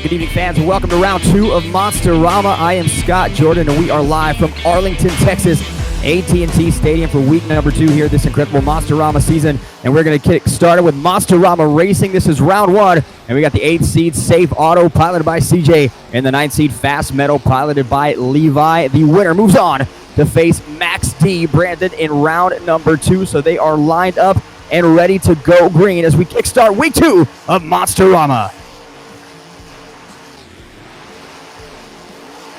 Good evening, fans, and welcome to round 2 of Monsterama. I am Scott Jordan, and we are live from Arlington, Texas, At&t Stadium for week number 2 here this incredible Monsterama season. And we're going to kick started with Monsterama Racing. This is round 1, and we got the 8th seed Safe Auto piloted by CJ and the 9th seed Fast Metal piloted by Levi. The winner moves on to face Max D, Brandon, in round number 2. So they are lined up and ready to go green as we kickstart week 2 of Monsterama.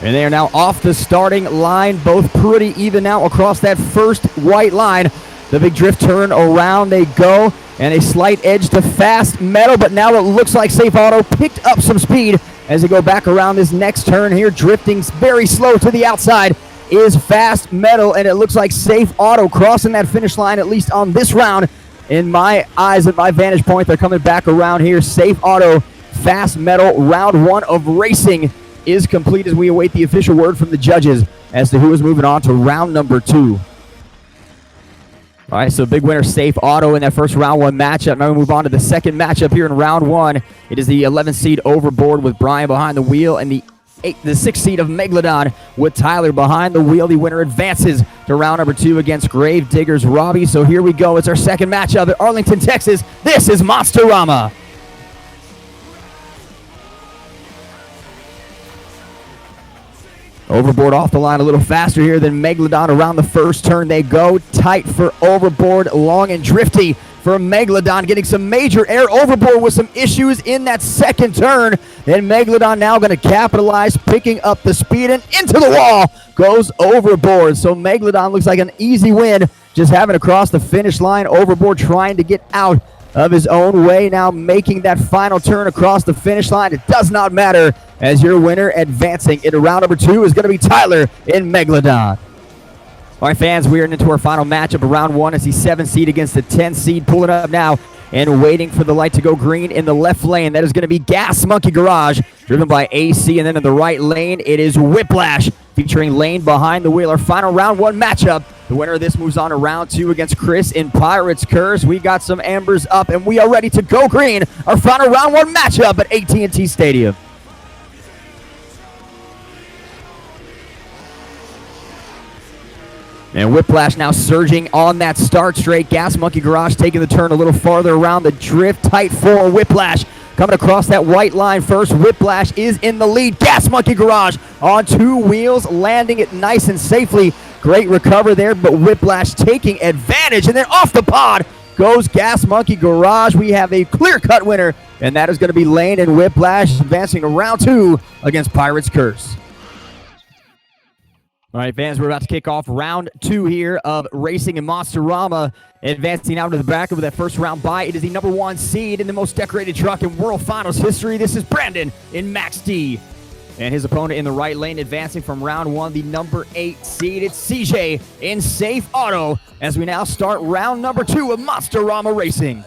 And they are now off the starting line, both pretty even now across that first white line. The big drift turn around they go, and a slight edge to Fast Metal, but now it looks like Safe Auto picked up some speed as they go back around this next turn here. Drifting very slow to the outside is Fast Metal, and it looks like Safe Auto crossing that finish line, at least on this round. In my eyes, at my vantage point, they're coming back around here. Safe Auto, Fast Metal, round 1 of racing is complete as we await the official word from the judges as to who is moving on to round number 2. All right, so big winner Safe Auto in that first round 1 matchup. Now we move on to the second matchup here in round 1. It is the 11th seed Overboard with Brian behind the wheel, and the 6th seed of Megalodon with Tyler behind the wheel. The winner advances to round number 2 against Grave Diggers Robbie. So here we go. It's our second matchup at Arlington, Texas. This is Monsterama. Overboard off the line a little faster here than Megalodon. Around the first turn they go. Tight for Overboard, long and drifty for Megalodon, getting some major air. Overboard with some issues in that second turn. Then Megalodon now going to capitalize, picking up the speed, and into the wall goes Overboard. So Megalodon looks like an easy win, just having to cross the finish line. Overboard trying to get out of his own way, now making that final turn across the finish line. It does not matter, as your winner advancing into round number 2 is going to be Tyler in Megalodon. All right, fans, we are into our final matchup of round 1 as the 7th seed against the 10th seed, pulling up now and waiting for the light to go green in the left lane. That is going to be Gas Monkey Garage, driven by AC, and then in the right lane, it is Whiplash, featuring Lane behind the wheel. Our final round 1 matchup. The winner of this moves on to round 2 against Chris in Pirates Curse. We got some embers up, and we are ready to go green. Our final round 1 matchup at At&t Stadium. And Whiplash now surging on that start straight. Gas Monkey Garage taking the turn a little farther around the drift. Tight for Whiplash. Coming across that white line first. Whiplash is in the lead. Gas Monkey Garage on 2 wheels, landing it nice and safely. Great recover there, but Whiplash taking advantage. And then off the pod goes Gas Monkey Garage. We have a clear-cut winner, and that is going to be Lane and Whiplash advancing to round 2 against Pirates Curse. All right, fans, we're about to kick off round 2 here of Racing in Monsterama. Advancing out to the back of that first round bye, it is the number 1 seed in the most decorated truck in World Finals history. This is Brandon in Max D. And his opponent in the right lane advancing from round 1, the number 8 seed. It's CJ in Safe Auto as we now start round number 2 of Monsterama Racing.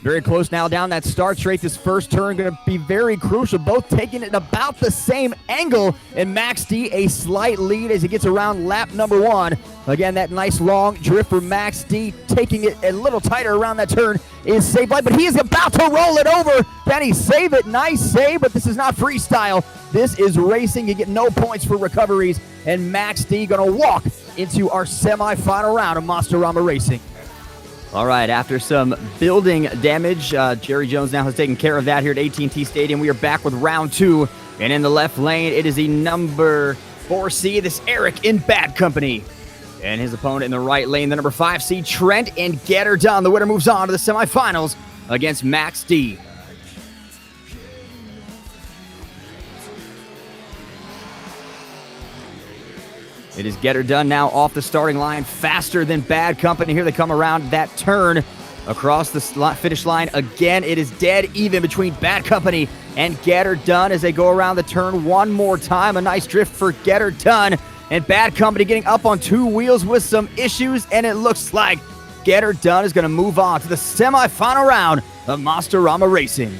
Very close now down that start straight. This first turn going to be very crucial. Both taking it about the same angle. And Max D a slight lead as he gets around lap number 1. Again, that nice long drift for Max D. Taking it a little tighter around that turn is Safe Light. But he is about to roll it over. Can he save it? Nice save, but this is not freestyle. This is racing. You get no points for recoveries. And Max D going to walk into our semifinal round of Monsterama Racing. All right, after some building damage, Jerry Jones now has taken care of that here at At&t Stadium. We are back with round 2, and in the left lane, it is the number 4 seed, this Eric in Bad Company. And his opponent in the right lane, the number 5 seed, Trent and Get Her Done. The winner moves on to the semifinals against Max D. It is Get Her Done now off the starting line, faster than Bad Company. Here they come around that turn across the finish line. Again, it is dead even between Bad Company and Get Her Done as they go around the turn one more time. A nice drift for Get Her Done. And Bad Company getting up on 2 wheels with some issues, and it looks like Get Her Done is going to move on to the semifinal round of Monsterama Racing.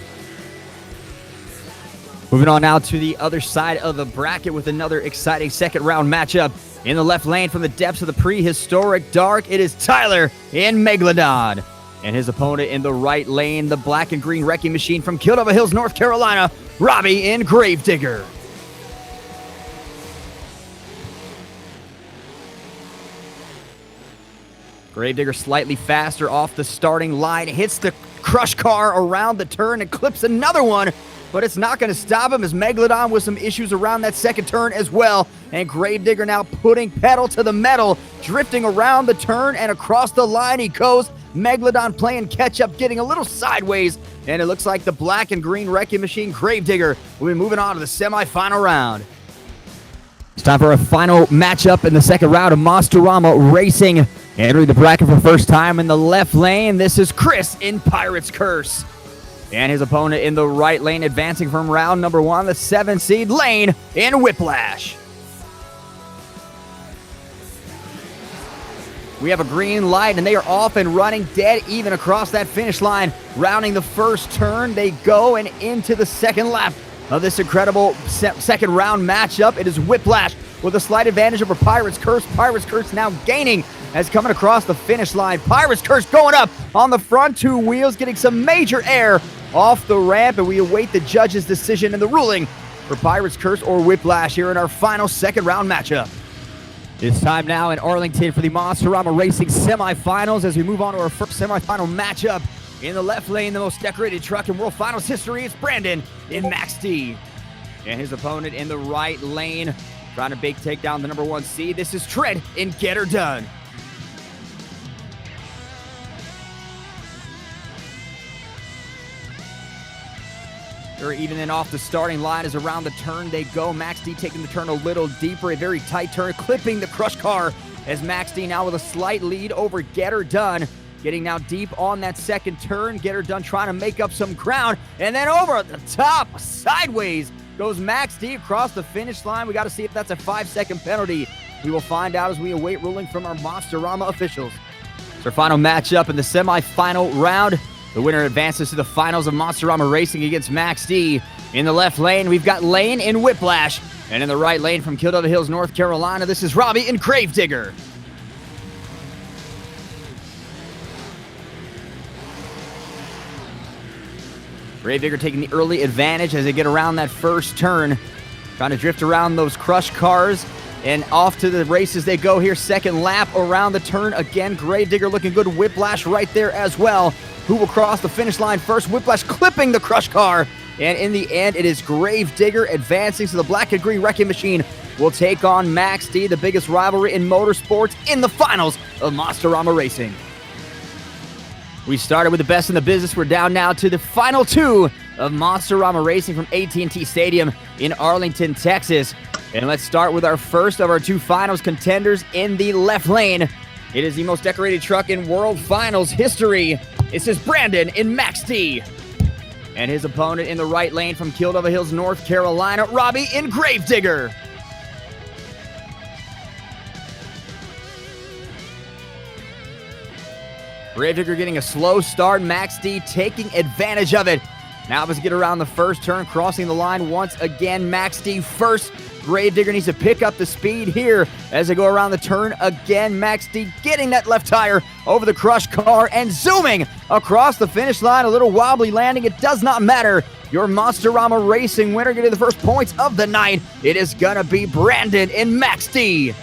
Moving on now to the other side of the bracket with another exciting second round matchup. In the left lane from the depths of the prehistoric dark, it is Tyler in Megalodon. And his opponent in the right lane, the black and green wrecking machine from Kildova Hills, North Carolina, Robbie in Gravedigger. Gravedigger slightly faster off the starting line, hits the crush car around the turn and clips another one, but it's not going to stop him as Megalodon with some issues around that second turn as well. And Gravedigger now putting pedal to the metal, drifting around the turn and across the line he goes. Megalodon playing catch up, getting a little sideways, and it looks like the black and green wrecking machine Gravedigger will be moving on to the semifinal round. It's time for a final matchup in the second round of Monsterama Racing. Entering the bracket for the first time in the left lane, this is Chris in Pirate's Curse. And his opponent in the right lane, advancing from round number 1, the 7 seed Lane in Whiplash. We have a green light, and they are off and running dead even across that finish line. Rounding the first turn, they go and into the second lap of this incredible second round matchup. It is Whiplash with a slight advantage over Pirate's Curse. Pirate's Curse now gaining as coming across the finish line. Pirate's Curse going up on the front two wheels, getting some major air off the ramp, and we await the judge's decision and the ruling for Pirate's Curse or Whiplash here in our final second round matchup. It's time now in Arlington for the Monsterama Racing semifinals as we move on to our first semifinal matchup. In the left lane, the most decorated truck in World Finals history, it's Brandon in Max D. And his opponent in the right lane, trying to take down the number 1 seed. This is Tread in Get Her Done. Even then off the starting line as around the turn they go. Max D taking the turn a little deeper, a very tight turn, clipping the crush car as Max D now with a slight lead over Get Her Done. Getting now deep on that second turn. Get Her Done trying to make up some ground. And then over at the top, sideways, goes Max D across the finish line. We got to see if that's a 5-second penalty. We will find out as we await ruling from our Monsterama officials. It's our final matchup in the semifinal round. The winner advances to the finals of Monsterama Racing against Max D. In the left lane, we've got Lane in Whiplash. And in the right lane from Kildova Hills, North Carolina, this is Robbie in Gravedigger. Gravedigger taking the early advantage as they get around that first turn. Trying to drift around those crush cars. And off to the races they go here. Second lap around the turn again. Gravedigger looking good. Whiplash right there as well. Who will cross the finish line first? Whiplash clipping the crush car. And in the end, it is Gravedigger advancing. So the black and green wrecking machine will take on Max D, the biggest rivalry in motorsports, in the finals of Monsterama Racing. We started with the best in the business. We're down now to the final 2 of Monsterama Racing from At&t Stadium in Arlington, Texas. And let's start with our first of our 2 finals contenders in the left lane. It is the most decorated truck in World Finals history. This is Brandon in Max D. And his opponent in the right lane from Kildova Hills, North Carolina, Robbie in Gravedigger. Gravedigger getting a slow start. Max D taking advantage of it. Now as we get around the first turn, crossing the line once again. Max D first. Gravedigger needs to pick up the speed here as they go around the turn again. Max D getting that left tire over the crush car and zooming across the finish line. A little wobbly landing. It does not matter. Your Monsterama Racing winner getting the first points of the night. It is going to be Brandon in Max D.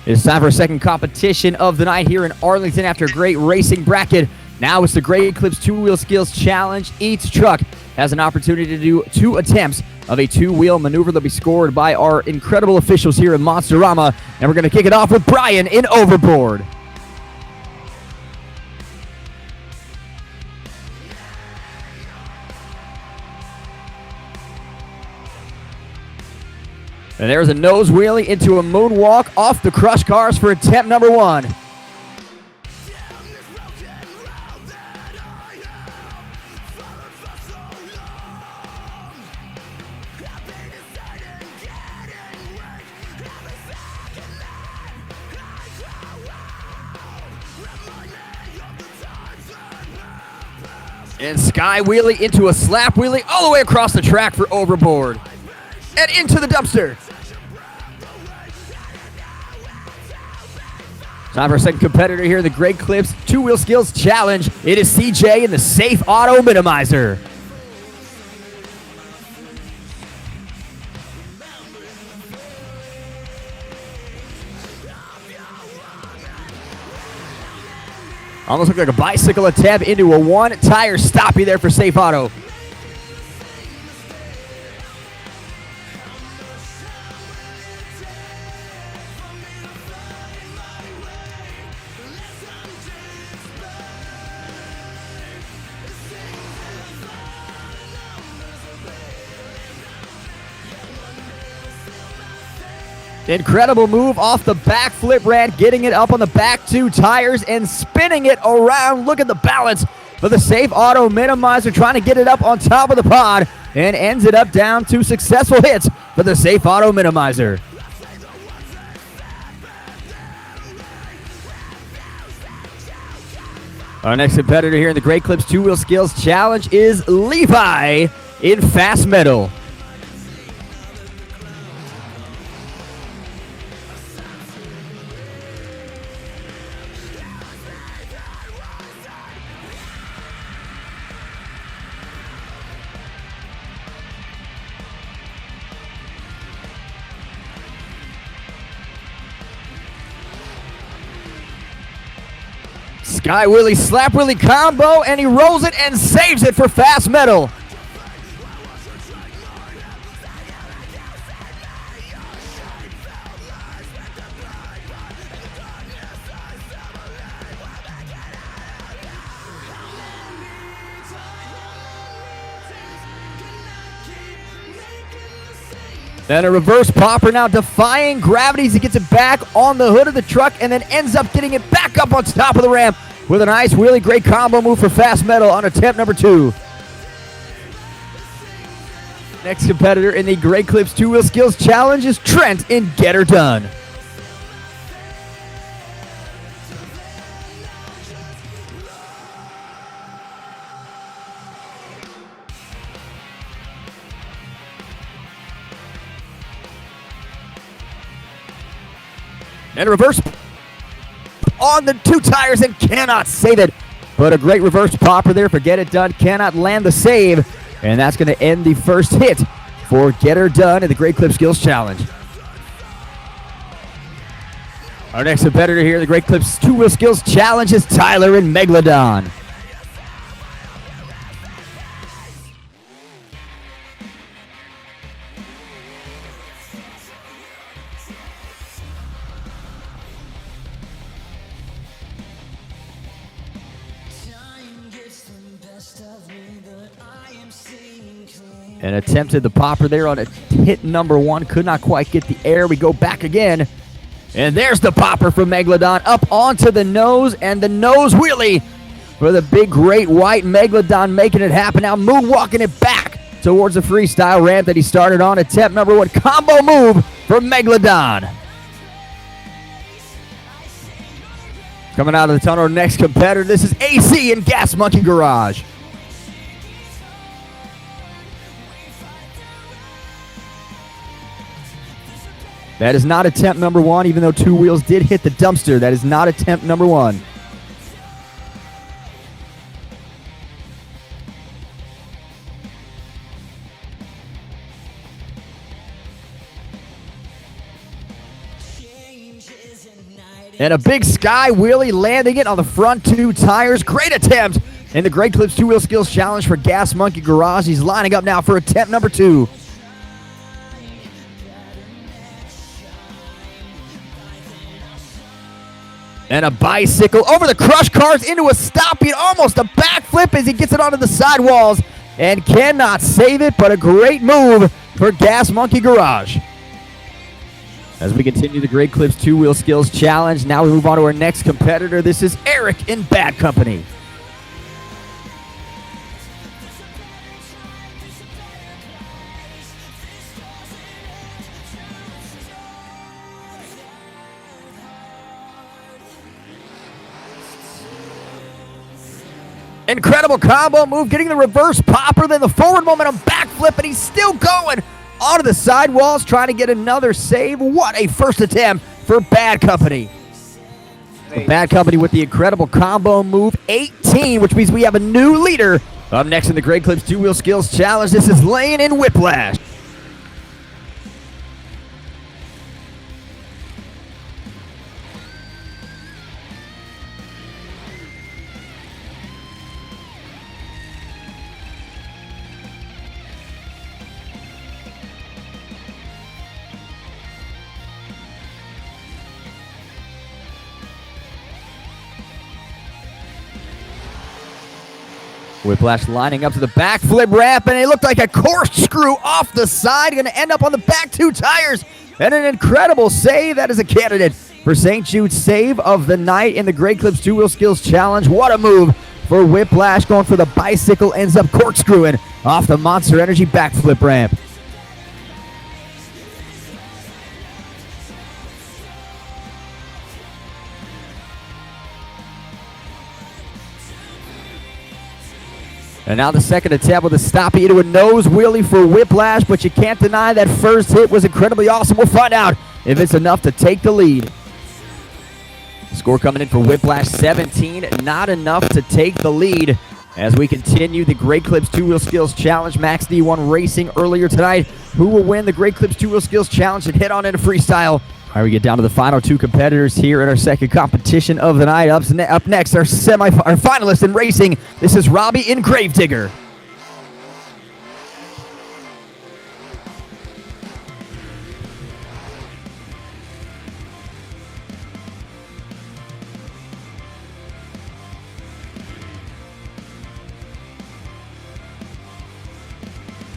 It's time for a second competition of the night here in Arlington after a great racing bracket. Now it's the Great Eclipse 2-Wheel Skills Challenge. Each truck has an opportunity to do 2 attempts of a 2-wheel maneuver that'll be scored by our incredible officials here in Monsterama. And we're going to kick it off with Brian in Overboard. And there's a nose wheelie into a moonwalk off the crush cars for attempt number 1. And sky wheelie into a slap wheelie all the way across the track for Overboard. And into the dumpster. Time for our second competitor here in the Great Clips Two-Wheel Skills Challenge. It is CJ in the Safe Auto Minimizer. Almost looked like a bicycle attempt into a one-tire stoppie there for Safe Auto. Incredible move off the backflip ramp, getting it up on the back two tires and spinning it around. Look at the balance for the Safe Auto Minimizer, trying to get it up on top of the pod, and ends it up down to successful hits for the Safe Auto Minimizer. Our next competitor here in the Great Clips Two-Wheel Skills Challenge is Levi in Fast Metal. Sky Willie Slap Willie combo, and he rolls it and saves it for Fast Metal. Then a reverse popper now, defying gravity as he gets it back on the hood of the truck and then ends up getting it back up on top of the ramp with a nice, really great combo move for Fast Metal on attempt number 2. Next competitor in the Great Clips Two-Wheel Skills Challenge is Trent in Get Her Done. And a reverse on the two tires and cannot save it. But a great reverse popper there for Get It Done. Cannot land the save. And that's going to end the first hit for Get Her Done in the Great Clip Skills Challenge. Our next competitor here in the Great Clips Two-Wheel Skills Challenge is Tyler in Megalodon. And attempted the popper there on a hit number 1. Could not quite get the air. We go back again. And there's the popper from Megalodon up onto the nose. And the nose wheelie for the big, great white Megalodon, making it happen. Now moonwalking it back towards the freestyle ramp that he started on. Attempt number 1. Combo move for Megalodon. Coming out of the tunnel, next competitor. This is AC in Gas Monkey Garage. That is not attempt number 1, even though 2 wheels did hit the dumpster. That is not attempt number 1. And a big sky wheelie, landing it on the front 2 tires. Great attempt in the Great Clips Two-Wheel Skills Challenge for Gas Monkey Garage. He's lining up now for attempt number 2. And a bicycle over the crush cars into a stoppie, almost a backflip as he gets it onto the sidewalls and cannot save it, but a great move for Gas Monkey Garage. As we continue the Great Clips Two-Wheel Skills Challenge, now we move on to our next competitor. This is Eric in Bad Company. Incredible combo move, getting the reverse popper, then the forward momentum backflip, and he's still going onto the sidewalls, trying to get another save. What a first attempt for Bad Company. Bad Company with the incredible combo move 18, which means we have a new leader. Up next in the Great Clips 2-Wheel Skills Challenge, this is Lane and Whiplash. Whiplash lining up to the backflip ramp, and it looked like a corkscrew off the side. Going to end up on the back two tires. And an incredible save. That is a candidate for St. Jude's save of the night in the Great Clips 2-Wheel Skills Challenge. What a move for Whiplash. Going for the bicycle, ends up corkscrewing off the Monster Energy backflip ramp. And now the second attempt with a stoppie into a nose wheelie for Whiplash, but you can't deny that first hit was incredibly awesome. We'll find out if it's enough to take the lead. Score coming in for Whiplash, 17, not enough to take the lead. As we continue the Great Clips 2-Wheel Skills Challenge, Max D won racing earlier tonight. Who will win the Great Clips 2-Wheel Skills Challenge and head on into Freestyle? All right, we get down to the final two competitors here in our second competition of the night. Up next, our finalist in racing. This is Robbie in Gravedigger.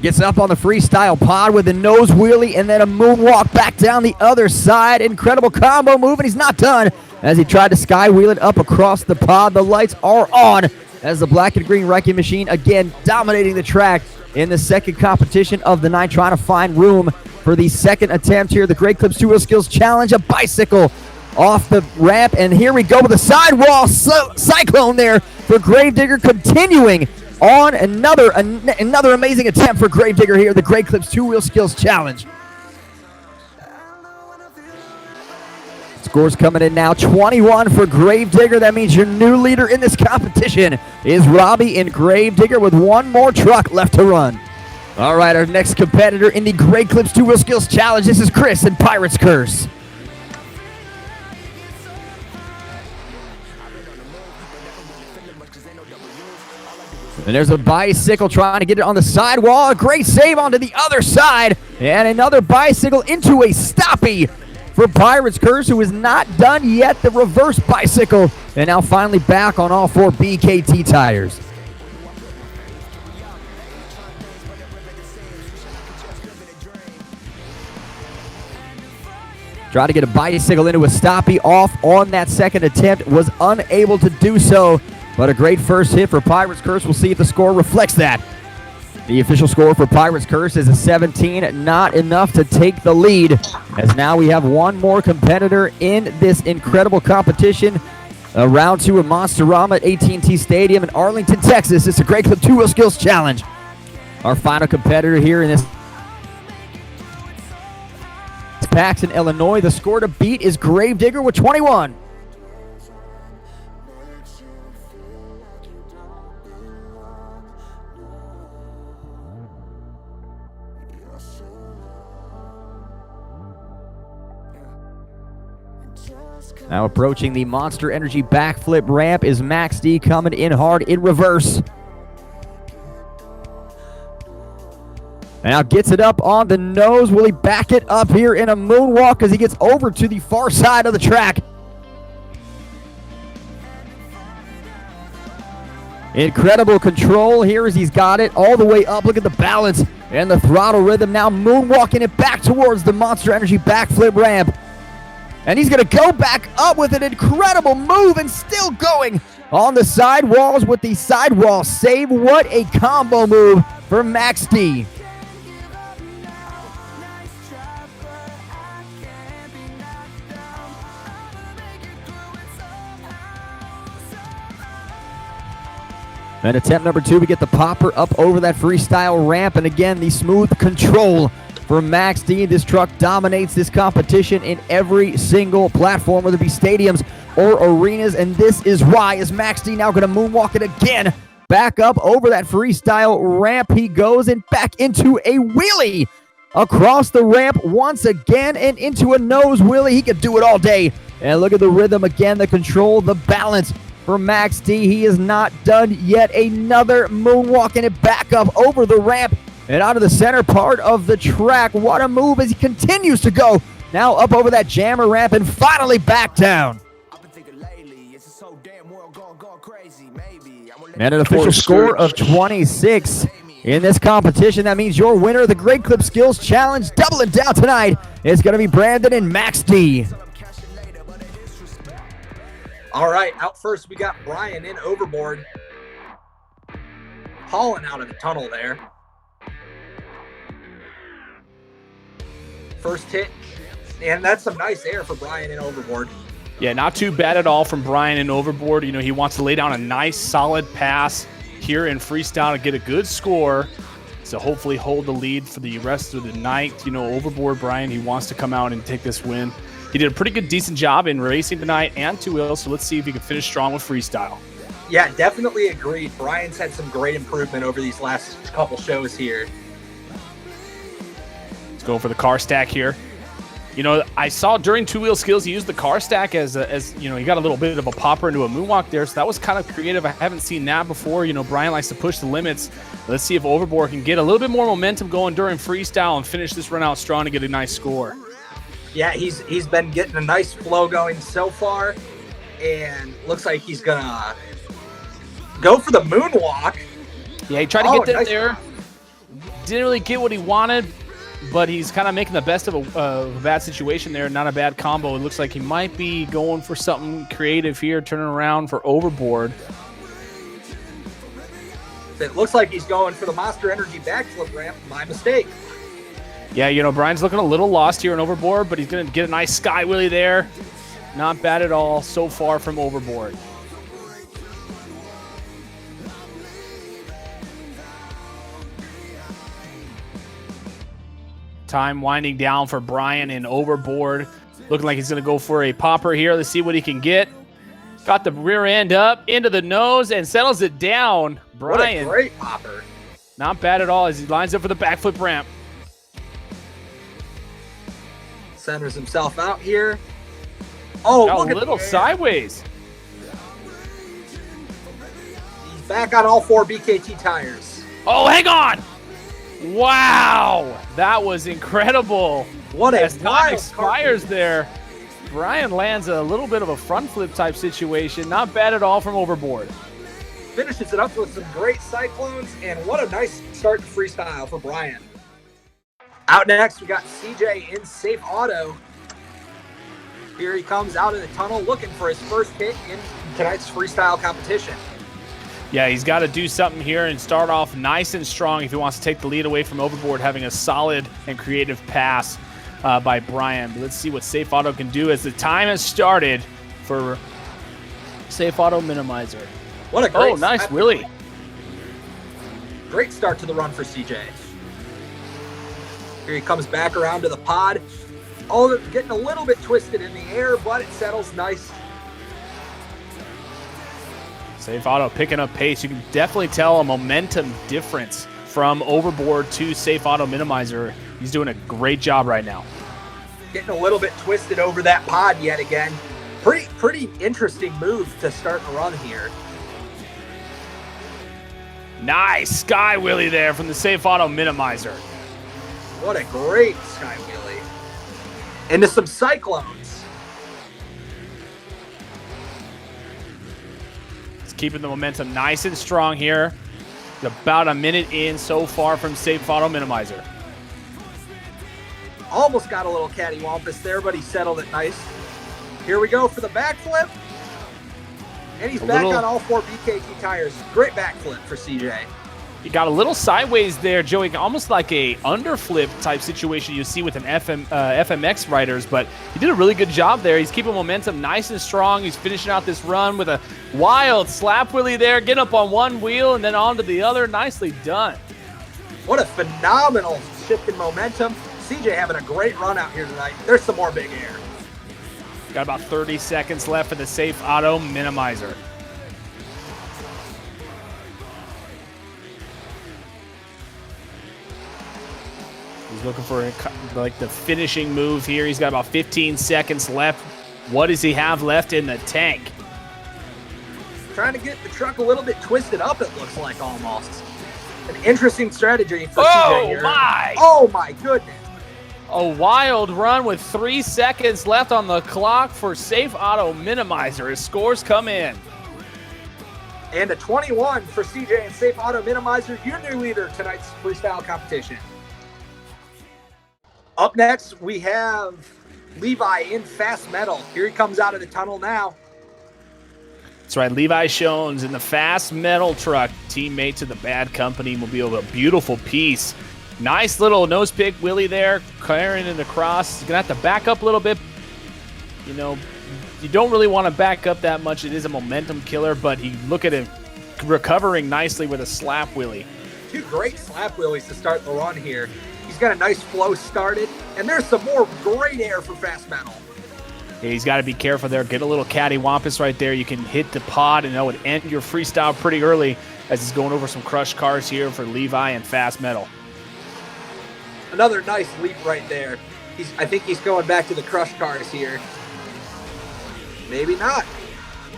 Gets up on the freestyle pod with a nose wheelie and then a moonwalk back down the other side. Incredible combo move, and he's not done as he tried to sky wheel it up across the pod. The lights are on as the black and green wrecking machine again dominating the track in the second competition of the night, trying to find room for the second attempt here. The Great Clips 2-Wheel Skills Challenge, a bicycle off the ramp, and here we go with a sidewall cyclone there for Gravedigger, continuing on another amazing attempt for Gravedigger here, the Great Clips 2-Wheel Skills Challenge. Scores coming in now, 21 for Gravedigger. That means your new leader in this competition is Robbie in Gravedigger with one more truck left to run. All right, our next competitor in the Great Clips 2-Wheel Skills Challenge, this is Chris in Pirate's Curse. And there's a bicycle trying to get it on the sidewall. A great save onto the other side. And another bicycle into a stoppie for Pirate's Curse, who is not done yet. The reverse bicycle. And now finally back on all four BKT tires. Tried to get a bicycle into a stoppie off on that second attempt. Was unable to do so. But a great first hit for Pirate's Curse. We'll see if the score reflects that. The official score for Pirate's Curse is a 17, not enough to take the lead. As now we have one more competitor in this incredible competition. Round two of Monsterama at At&t Stadium in Arlington, Texas. It's a Great Clip 2-Wheel Skills Challenge. Our final competitor here in this Paxton, Illinois. The score to beat is Gravedigger with 21. Now approaching the Monster Energy backflip ramp is Max D, coming in hard in reverse. And now gets it up on the nose. Will he back it up here in a moonwalk as he gets over to the far side of the track? Incredible control here as he's got it all the way up. Look at the balance and the throttle rhythm. Now moonwalking it back towards the Monster Energy backflip ramp. And he's going to go back up with an incredible move and still going on the sidewalls with the sidewall save. What a combo move for Max D. And attempt number 2, we get the popper up over that freestyle ramp. And again, the smooth control for Max D. This truck dominates this competition in every single platform, whether it be stadiums or arenas. And this is why, is Max D now going to moonwalk it again. Back up over that freestyle ramp he goes, and back into a wheelie across the ramp once again, and into a nose wheelie. He could do it all day. And look at the rhythm again, the control, the balance for Max D. He is not done yet. Another moonwalk, and it back up over the ramp and out of the center part of the track. What a move as he continues to go. Now up over that jammer ramp and finally back down. And an official score of 26 in this competition. That means your winner of the Great Clip Skills Challenge, doubling down tonight, is going to be Brandon and Max D. All right, out first we got Brian in overboard. Hauling out of the tunnel there. First hit, and that's some nice air for Brian in overboard. Yeah, not too bad at all from Brian in overboard. You know, he wants to lay down a nice, solid pass here in freestyle to get a good score. So hopefully hold the lead for the rest of the night. You know, overboard Brian, he wants to come out and take this win. He did a pretty good, decent job in racing tonight and two wheels. So let's see if he can finish strong with freestyle. Yeah, definitely agreed. Brian's had some great improvement over these last couple shows here. Let's go for the car stack here. You know, I saw during two wheel skills, he used the car stack as you know, he got a little bit of a popper into a moonwalk there. So that was kind of creative. I haven't seen that before. You know, Brian likes to push the limits. Let's see if overboard can get a little bit more momentum going during freestyle and finish this run out strong to get a nice score. Yeah, he's been getting a nice flow going so far, and looks like he's gonna go for the moonwalk. Yeah, he tried to get that nice there. Didn't really get what he wanted, but he's kind of making the best of a bad situation there. Not a bad combo. It looks like he might be going for something creative here, turning around for overboard. It looks like he's going for the Monster Energy backflip ramp. My mistake. Yeah, you know, Brian's looking a little lost here in overboard, but he's going to get a nice sky wheelie there. Not bad at all so far from overboard. Time winding down for Brian in overboard. Looking like he's going to go for a popper here. Let's see what he can get. Got the rear end up into the nose and settles it down. Brian. What a great popper. Not bad at all as he lines up for the backflip ramp. Centers himself out here. Oh, look a little sideways. He's back on all four BKT tires. Oh, hang on. Wow, that was incredible. What a as time expires there, Brian lands a little bit of a front flip type situation. Not bad at all from overboard. Finishes it up with some great cyclones, and what a nice start to freestyle for Brian. Out next, we got CJ in Safe Auto. Here he comes out of the tunnel looking for his first hit in tonight's freestyle competition. Yeah, he's got to do something here and start off nice and strong if he wants to take the lead away from overboard, having a solid and creative pass by Brian. But let's see what Safe Auto can do as the time has started for Safe Auto Minimizer. What a great nice wheelie. Great start to the run for CJ. Here he comes back around to the pod. Oh, getting a little bit twisted in the air, but it settles nice. Safe Auto picking up pace. You can definitely tell a momentum difference from overboard to Safe Auto Minimizer. He's doing a great job right now. Getting a little bit twisted over that pod yet again. Pretty interesting move to start the run here. Nice sky wheelie there from the Safe Auto Minimizer. What a great sky wheelie. Into some cyclones. It's keeping the momentum nice and strong here. About a minute in so far from Safe Auto Minimizer. Almost got a little cattywampus there, but he settled it nice. Here we go for the backflip. And he's back on all four BKT tires. Great backflip for CJ. He got a little sideways there, Joey, almost like a underflip type situation you see with an FMX riders, but he did a really good job there. He's keeping momentum nice and strong. He's finishing out this run with a wild slap wheelie there, getting up on one wheel and then onto the other. Nicely done. What a phenomenal shift in momentum. CJ having a great run out here tonight. There's some more big air. Got about 30 seconds left for the Safe Auto Minimizer. He's looking for like the finishing move here. He's got about 15 seconds left. What does he have left in the tank? Trying to get the truck a little bit twisted up, it looks like almost. An interesting strategy for CJ here. Oh my goodness. A wild run with 3 seconds left on the clock for Safe Auto Minimizer. His scores come in. And a 21 for CJ and Safe Auto Minimizer, your new leader tonight's freestyle competition. Up next, we have Levi in Fast Metal. Here he comes out of the tunnel now. That's right, Levi Shones in the Fast Metal truck, teammate to the Bad Company Mobile. A beautiful piece. Nice little nose pick wheelie there, carrying it across. He's going to have to back up a little bit. You know, you don't really want to back up that much. It is a momentum killer, but look at him recovering nicely with a slap wheelie. Two great slap wheelies to start the run here. He's got a nice flow started, and there's some more great air for Fast Metal. Yeah, he's got to be careful there. Get a little cattywampus right there. You can hit the pod, and that would end your freestyle pretty early as he's going over some crushed cars here for Levi and Fast Metal. Another nice leap right there. I think he's going back to the crushed cars here. Maybe not.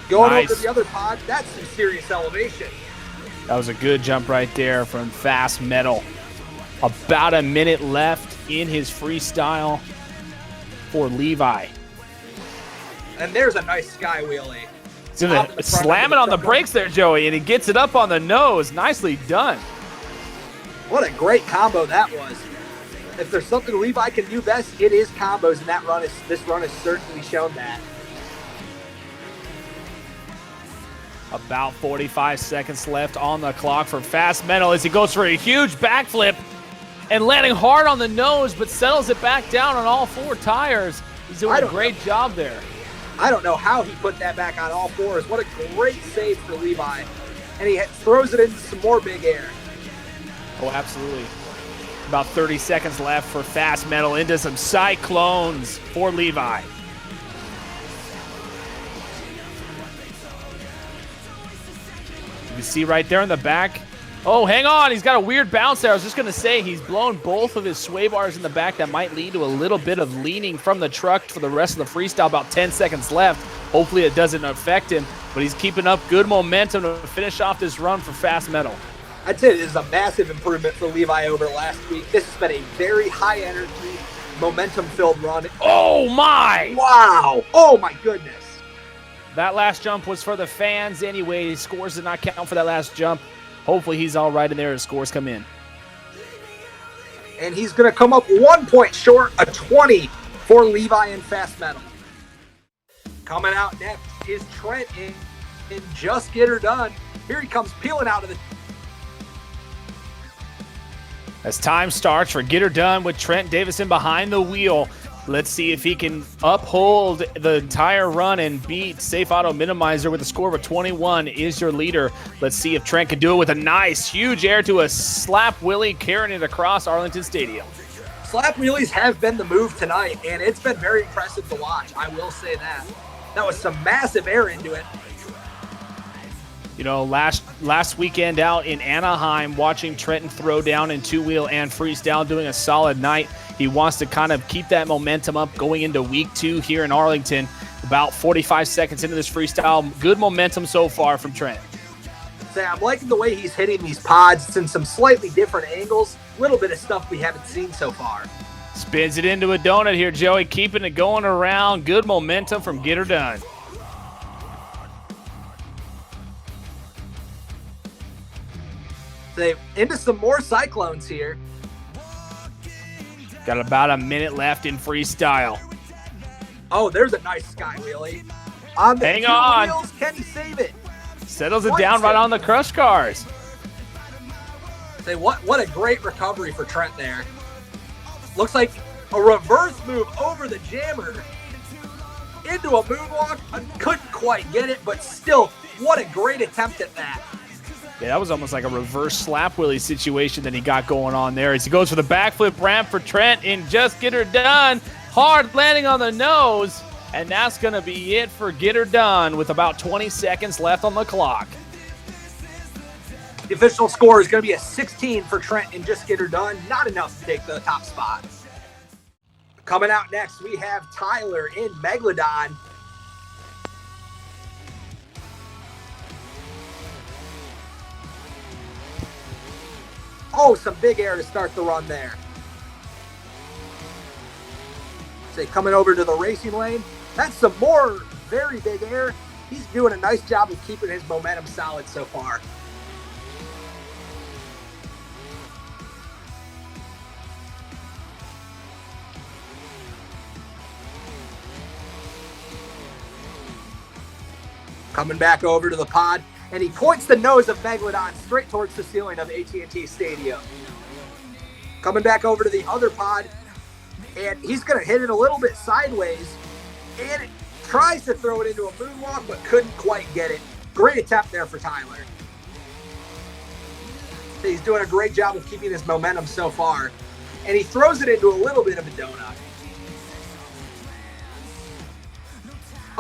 Going over to the other pod, that's some serious elevation. That was a good jump right there from Fast Metal. About a minute left in his freestyle for Levi. And there's a nice sky wheelie. He's going to slam it on the brakes there, Joey, and he gets it up on the nose. Nicely done. What a great combo that was. If there's something Levi can do best, it is combos, and this run has certainly shown that. About 45 seconds left on the clock for Fast Metal as he goes for a huge backflip and landing hard on the nose, but settles it back down on all four tires. He's doing a great job there. I don't know how he put that back on all fours. What a great save for Levi. And he throws it into some more big air. Oh, absolutely. About 30 seconds left for Fast Metal into some cyclones for Levi. You can see right there in the back. Oh, hang on. He's got a weird bounce there. I was just going to say he's blown both of his sway bars in the back. That might lead to a little bit of leaning from the truck for the rest of the freestyle. About 10 seconds left. Hopefully it doesn't affect him, but he's keeping up good momentum to finish off this run for Fast Metal. I'd say this is a massive improvement for Levi over last week. This has been a very high-energy, momentum-filled run. Oh, my! Wow! Oh, my goodness. That last jump was for the fans anyway. His scores did not count for that last jump. Hopefully he's all right in there as scores come in. And he's going to come up 1 point short, a 20 for Levi and Fast Metal. Coming out next is Trent in Just Get Her Done. Here he comes peeling out of the... As time starts for Get Her Done with Trent Davison behind the wheel. Let's see if he can uphold the entire run and beat Safe Auto Minimizer with a score of a 21 is your leader. Let's see if Trent can do it with a nice, huge air to a slap wheelie carrying it across Arlington Stadium. Slap wheelies have been the move tonight, and it's been very impressive to watch. I will say that. That was some massive air into it. You know, last weekend out in Anaheim, watching Trenton throw down in two-wheel and freestyle, doing a solid night. He wants to kind of keep that momentum up going into week 2 here in Arlington. About 45 seconds into this freestyle. Good momentum so far from Trent. I'm liking the way he's hitting these pods. It's in some slightly different angles. A little bit of stuff we haven't seen so far. Spins it into a donut here, Joey. Keeping it going around. Good momentum from Get Her Done. Into some more cyclones here. Got about a minute left in freestyle. Oh, there's a nice sky wheelie. On the Hang on. wheels, can he save it? Settles it down right on the crush cars. Say what a great recovery for Trent there. Looks like a reverse move over the jammer into a moonwalk. I couldn't quite get it, but still, what a great attempt at that. Yeah, that was almost like a reverse slap willy situation that he got going on there as he goes for the backflip ramp for Trent and just get her done. Hard landing on the nose, and that's going to be it for get her done with about 20 seconds left on the clock. The official score is going to be a 16 for Trent and just get her done. Not enough to take the top spot. Coming out next, we have Tyler in Megalodon. Oh, some big air to start the run there. Say, coming over to the racing lane. That's some more very big air. He's doing a nice job of keeping his momentum solid so far. Coming back over to the pod, and he points the nose of Megalodon straight towards the ceiling of At&t Stadium. Coming back over to the other pod, and he's going to hit it a little bit sideways, and it tries to throw it into a moonwalk, but couldn't quite get it. Great attempt there for Tyler. He's doing a great job of keeping his momentum so far, and he throws it into a little bit of a donut.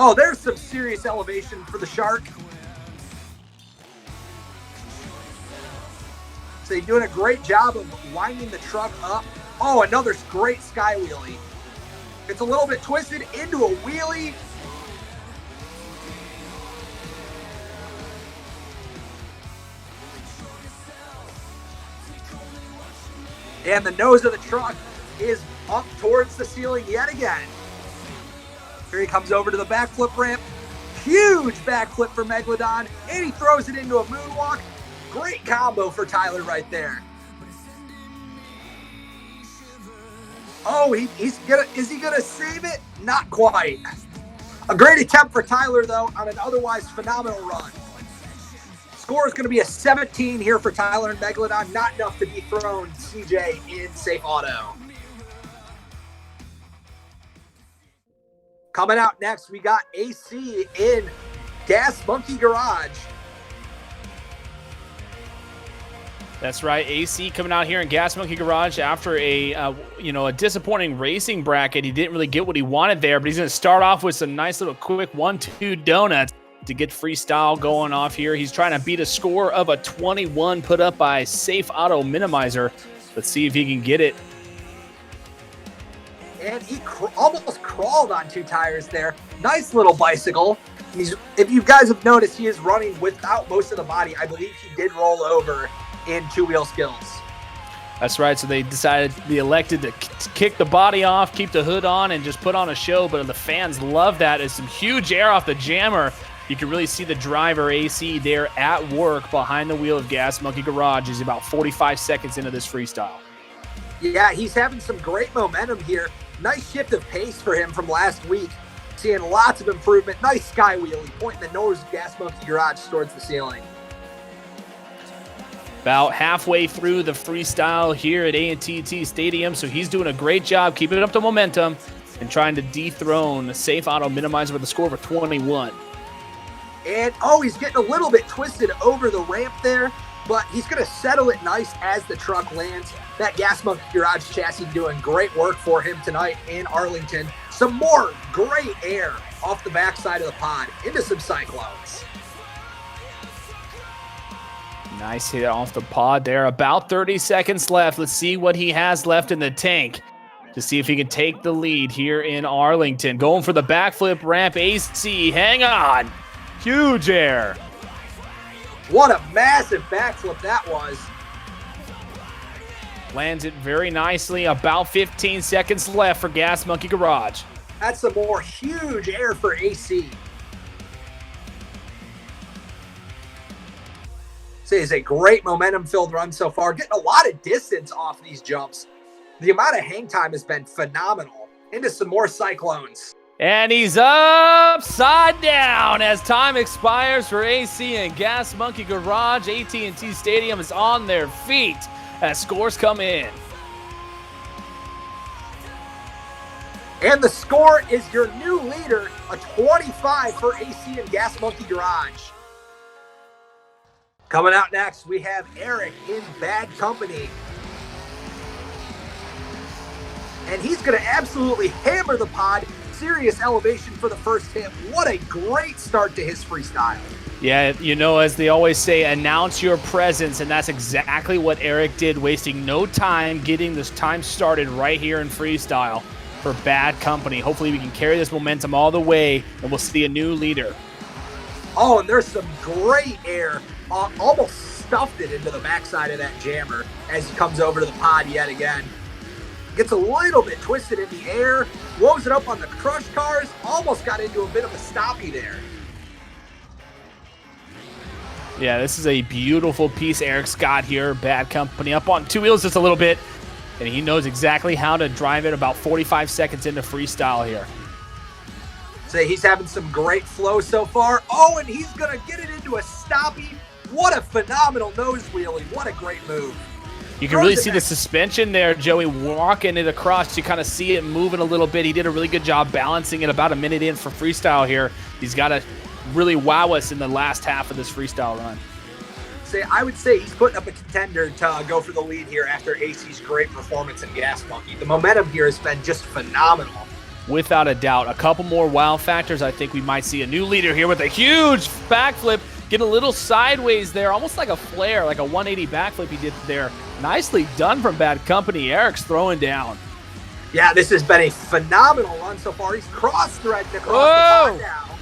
Oh, there's some serious elevation for the Shark. So he's doing a great job of winding the truck up. Oh, another great sky wheelie. It's a little bit twisted into a wheelie. And the nose of the truck is up towards the ceiling yet again. Here he comes over to the backflip ramp. Huge backflip for Megalodon, and he throws it into a moonwalk. Great combo for Tyler right there. Oh, is he gonna save it? Not quite. A great attempt for Tyler, though, on an otherwise phenomenal run. Score is going to be a 17 here for Tyler and Megalodon. Not enough to dethrone CJ in Safe Auto. Coming out next, we got AC in Gas Monkey Garage. That's right, AC coming out here in Gas Monkey Garage after a disappointing racing bracket. He didn't really get what he wanted there, but he's going to start off with some nice little quick 1-2 donuts to get Freestyle going off here. He's trying to beat a score of a 21 put up by Safe Auto Minimizer. Let's see if he can get it. And he almost crawled on two tires there. Nice little bicycle. If you guys have noticed, he is running without most of the body. I believe he did roll over in two-wheel skills. That's right. So they elected to kick the body off, keep the hood on, and just put on a show. But the fans love that. It's some huge air off the jammer. You can really see the driver, AC, there at work behind the wheel of Gas Monkey Garage. He's about 45 seconds into this freestyle. Yeah, he's having some great momentum here. Nice shift of pace for him from last week. Seeing lots of improvement. Nice sky wheelie, pointing the nose of Gas Monkey Garage towards the ceiling. About halfway through the freestyle here at At&t Stadium, so he's doing a great job keeping up the momentum and trying to dethrone the Safe Auto Minimizer with a score of 21. And, he's getting a little bit twisted over the ramp there, but he's going to settle it nice as the truck lands. That Gas Monkey Garage chassis doing great work for him tonight in Arlington. Some more great air off the backside of the pod into some cyclones. Nice hit off the pod there. About 30 seconds left. Let's see what he has left in the tank to see if he can take the lead here in Arlington. Going for the backflip ramp. AC, hang on. Huge air. What a massive backflip that was. Lands it very nicely. About 15 seconds left for Gas Monkey Garage. That's some more huge air for AC. It's a great momentum-filled run so far. Getting a lot of distance off these jumps. The amount of hang time has been phenomenal. Into some more cyclones. And he's upside down as time expires for AC and Gas Monkey Garage. At&t Stadium is on their feet as scores come in. And the score is your new leader, a 25 for AC and Gas Monkey Garage. Coming out next, we have Eric in Bad Company. And he's going to absolutely hammer the pod. Serious elevation for the first hit. What a great start to his freestyle. Yeah, you know, as they always say, announce your presence, and that's exactly what Eric did, wasting no time getting this time started right here in freestyle for Bad Company. Hopefully we can carry this momentum all the way, and we'll see a new leader. Oh, and there's some great air. Almost stuffed it into the backside of that jammer as he comes over to the pod yet again. Gets a little bit twisted in the air, blows it up on the crush cars, almost got into a bit of a stoppie there. Yeah, this is a beautiful piece Eric's got here. Bad Company up on two wheels just a little bit, and he knows exactly how to drive it about 45 seconds into freestyle here. Say he's having some great flow so far. Oh, and he's going to get it into a stoppie. What a phenomenal nose wheelie. What a great move. You can really see the suspension there, Joey, walking it across. You kind of see it moving a little bit. He did a really good job balancing it about a minute in for freestyle here. He's got to really wow us in the last half of this freestyle run. I would say he's putting up a contender to go for the lead here after AC's great performance in Gas Monkey. The momentum here has been just phenomenal. Without a doubt. A couple more wow factors. I think we might see a new leader here with a huge backflip. Get a little sideways there, almost like a flare, like a 180 backflip he did there. Nicely done from Bad Company. Eric's throwing down. Yeah, this has been a phenomenal run so far. He's cross-threading across the pod now.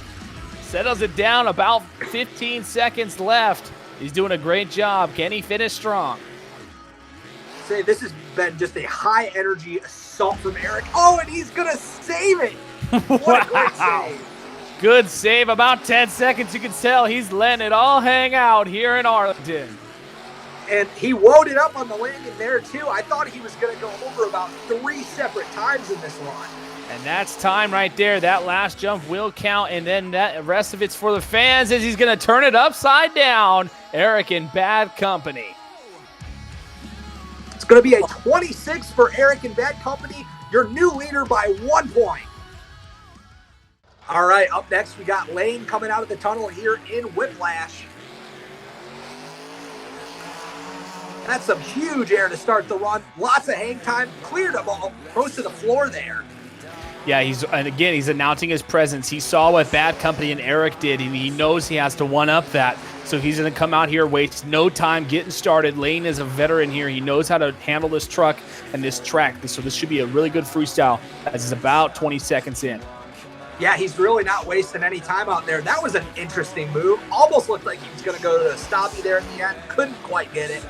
Settles it down, about 15 seconds left. He's doing a great job. Can he finish strong? This has been just a high-energy assault from Eric. Oh, and he's going to save it. What a great save. Good save, about 10 seconds. You can tell he's letting it all hang out here in Arlington. And he woed it up on the landing there, too. I thought he was going to go over about 3 separate times in this run. And that's time right there. That last jump will count, and then that rest of it's for the fans as he's going to turn it upside down. Eric in Bad Company. It's going to be a 26 for Eric in Bad Company, your new leader by 1 point. All right, up next, we got Lane coming out of the tunnel here in Whiplash. That's some huge air to start the run. Lots of hang time. Cleared up most of the floor there. Yeah, he's announcing his presence. He saw what Bad Company and Eric did, and he knows he has to one-up that. So he's going to come out here, waste no time getting started. Lane is a veteran here. He knows how to handle this truck and this track. So this should be a really good freestyle as it's about 20 seconds in. Yeah, he's really not wasting any time out there. That was an interesting move. Almost looked like he was going to go to the stoppie there at the end. Couldn't quite get it.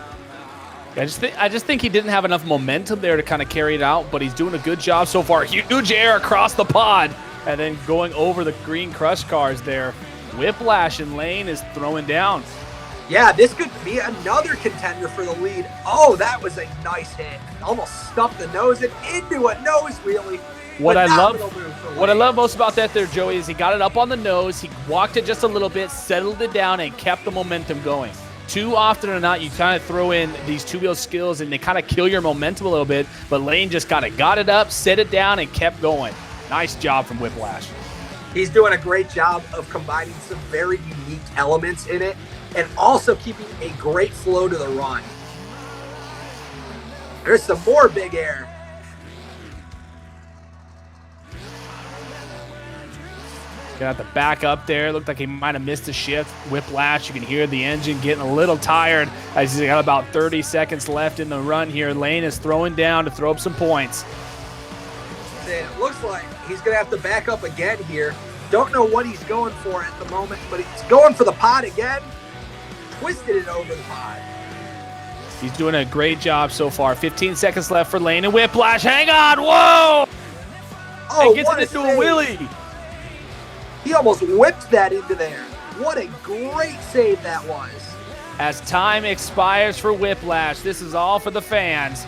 I just think he didn't have enough momentum there to kind of carry it out, but he's doing a good job so far. Huge air across the pod, and then going over the green crush cars there. Whiplash and Lane is throwing down. Yeah, this could be another contender for the lead. Oh, that was a nice hit. Almost stuffed the nose into a nose wheelie. What I love most about that there, Joey, is he got it up on the nose, he walked it just a little bit, settled it down, and kept the momentum going. Too often or not, you kind of throw in these two-wheel skills, and they kind of kill your momentum a little bit, but Lane just got it up, set it down, and kept going. Nice job from Whiplash. He's doing a great job of combining some very unique elements in it, and also keeping a great flow to the run. There's some more big air. Got the back up there. Looked like he might have missed a shift. Whiplash. You can hear the engine getting a little tired as he's got about 30 seconds left in the run here. Lane is throwing down to throw up some points. It looks like he's going to have to back up again here. Don't know what he's going for at the moment, but he's going for the pod again. Twisted it over the pod. He's doing a great job so far. 15 seconds left for Lane and Whiplash. Hang on. Whoa! Oh, and gets it into a wheelie. He almost whipped that into there. What a great save that was. As time expires for Whiplash, this is all for the fans.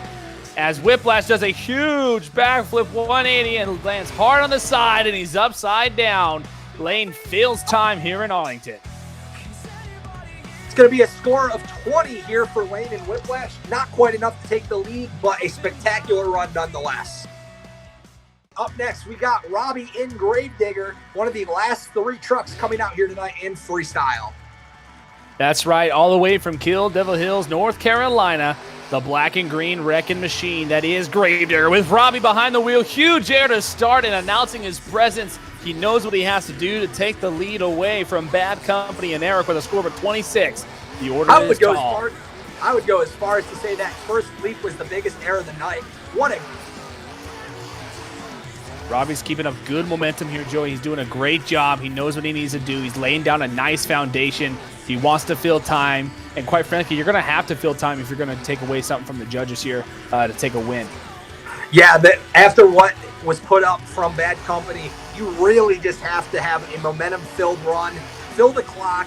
as Whiplash does a huge backflip 180 and lands hard on the side, and he's upside down. Lane fills time here in Arlington. It's going to be a score of 20 here for Lane and Whiplash. Not quite enough to take the lead, but a spectacular run nonetheless. Up next, we got Robbie in Gravedigger, one of the last 3 trucks coming out here tonight in Freestyle. That's right, all the way from Kill Devil Hills, North Carolina, the black and green wrecking machine that is Gravedigger, with Robbie behind the wheel. Huge air to start and announcing his presence. He knows what he has to do to take the lead away from Bad Company and Eric with a score of 26. The order is tall. I would go as far as to say that first leap was the biggest air of the night. Robbie's keeping up good momentum here, Joey. He's doing a great job. He knows what he needs to do. He's laying down a nice foundation. He wants to fill time. And quite frankly, you're going to have to fill time if you're going to take away something from the judges here to take a win. Yeah, after what was put up from Bad Company, you really just have to have a momentum-filled run, fill the clock,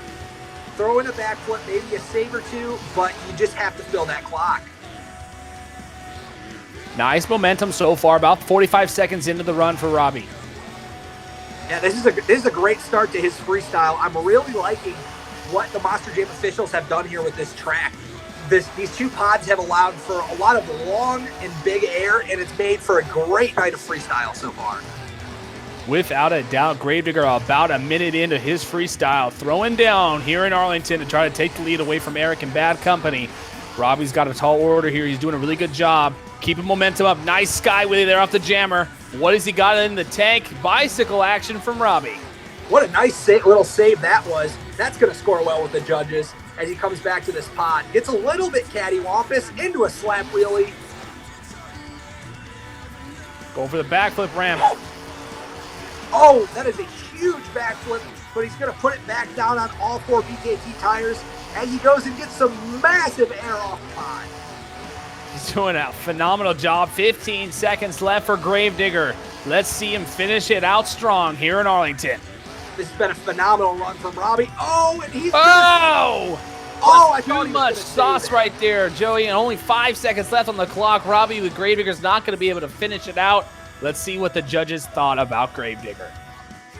throw in a backflip, maybe a save or two, but you just have to fill that clock. Nice momentum so far, about 45 seconds into the run for Robbie. Yeah, this is a great start to his freestyle. I'm really liking what the Monster Jam officials have done here with this track. These 2 pods have allowed for a lot of long and big air, and it's made for a great night of freestyle so far. Without a doubt, Gravedigger about a minute into his freestyle, throwing down here in Arlington to try to take the lead away from Eric and Bad Company. Robbie's got a tall order here. He's doing a really good job. Keeping momentum up. Nice skyway there off the jammer. What has he got in the tank? Bicycle action from Robbie. What a nice little save that was. That's going to score well with the judges as he comes back to this pod. Gets a little bit cattywampus into a slap wheelie. Going for the backflip ramp. Oh, that is a huge backflip, but he's going to put it back down on all 4 BKT tires, and he goes and gets some massive air off the pod. He's doing a phenomenal job. 15 seconds left for Gravedigger. Let's see him finish it out strong here in Arlington. This has been a phenomenal run from Robbie. Oh, and he's I thought too much sauce right there, Joey, and only 5 seconds left on the clock. Robbie with Gravedigger's not going to be able to finish it out. Let's see what the judges thought about Gravedigger.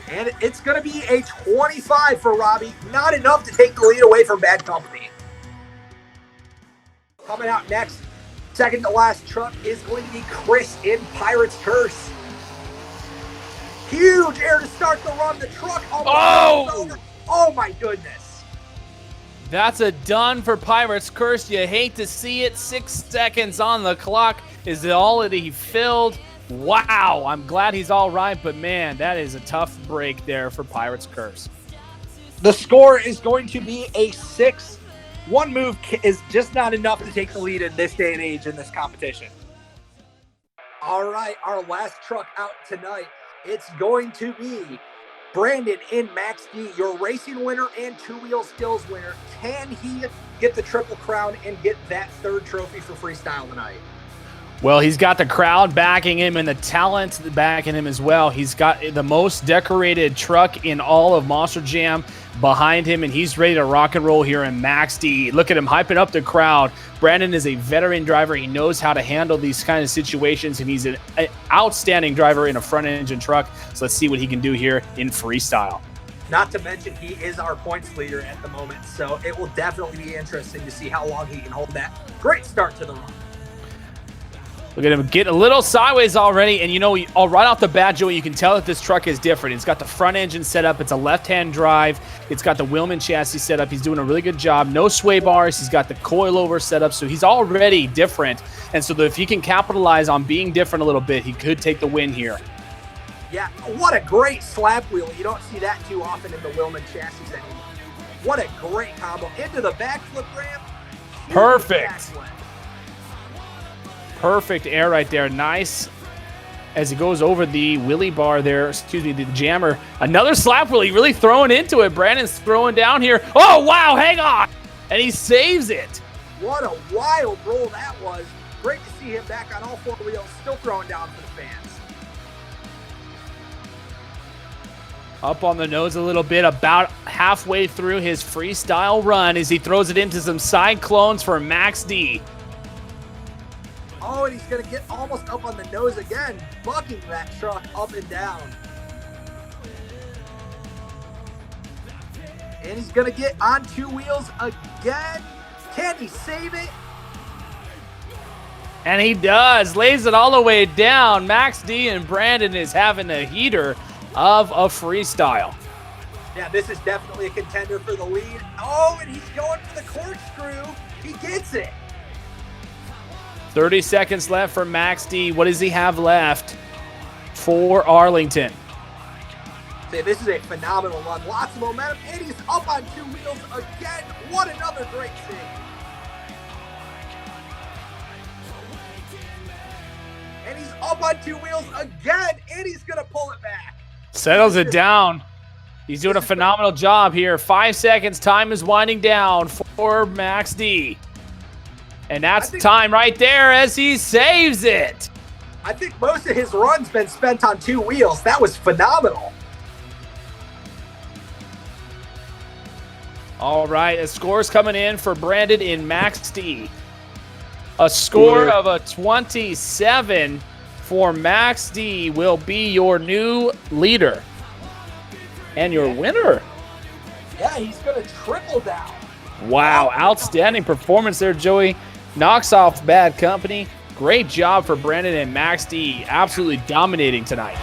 And it's going to be a 25 for Robbie. Not enough to take the lead away from Bad Company. Coming out next, second to last truck is going to be Chris in Pirate's Curse. Huge air to start the run. The truck almost over. Oh my goodness. That's a done for Pirate's Curse. You hate to see it. 6 seconds on the clock is all that he filled. Wow, I'm glad he's all right, but man, that is a tough break there for Pirate's Curse. The score is going to be a 6. One move is just not enough to take the lead in this day and age in this competition. All right, our last truck out tonight, it's going to be Brandon in Max D, your racing winner and 2-wheel skills winner. Can he get the triple crown and get that 3rd trophy for freestyle tonight? Well, he's got the crowd backing him and the talent backing him as well. He's got the most decorated truck in all of Monster Jam behind him, and he's ready to rock and roll here in Max D. Look at him hyping up the crowd. Brandon is a veteran driver. He knows how to handle these kind of situations, and he's an outstanding driver in a front-engine truck. So let's see what he can do here in freestyle. Not to mention, he is our points leader at the moment, so it will definitely be interesting to see how long he can hold that great start to the run. Look at him get a little sideways already, and you know, right off the bat, Joey, you can tell that this truck is different. It's got the front engine set up. It's a left-hand drive. It's got the Willman chassis set up. He's doing a really good job. No sway bars. He's got the coilover set up, so he's already different. And so if he can capitalize on being different a little bit, he could take the win here. Yeah, what a great slap wheel. You don't see that too often in the Willman chassis anymore. What a great combo. Into the backflip ramp. Perfect. Backflip. Perfect air right there. Nice as he goes over the wheelie bar there. Excuse me, the jammer. Another slap wheelie, really throwing into it. Brandon's throwing down here. Oh, wow, hang on. And he saves it. What a wild roll that was. Great to see him back on all 4 wheels, still throwing down for the fans. Up on the nose a little bit, about halfway through his freestyle run as he throws it into some cyclones for Max D. Oh, and he's going to get almost up on the nose again, bucking that truck up and down. And he's going to get on two wheels again. Can he save it? And he does. Lays it all the way down. Max D and Brandon is having a heater of a freestyle. Yeah, this is definitely a contender for the lead. Oh, and he's going for the corkscrew. He gets it. 30 seconds left for Max D. What does he have left for Arlington? Say, this is a phenomenal run. Lots of momentum, and he's up on two wheels again. What another great save. And he's up on two wheels again, and he's going to pull it back. Settles it down. He's doing a phenomenal job here. 5 seconds. Time is winding down for Max D. And that's time right there as he saves it. I think most of his run's been spent on two wheels. That was phenomenal. All right, a score's coming in for Brandon and Max D. A score of a 27 for Max D will be your new leader. And your winner. Yeah, he's going to triple down. Wow, outstanding performance there, Joey. Knocks off bad company. Great job for Brandon and Max D. Absolutely dominating tonight.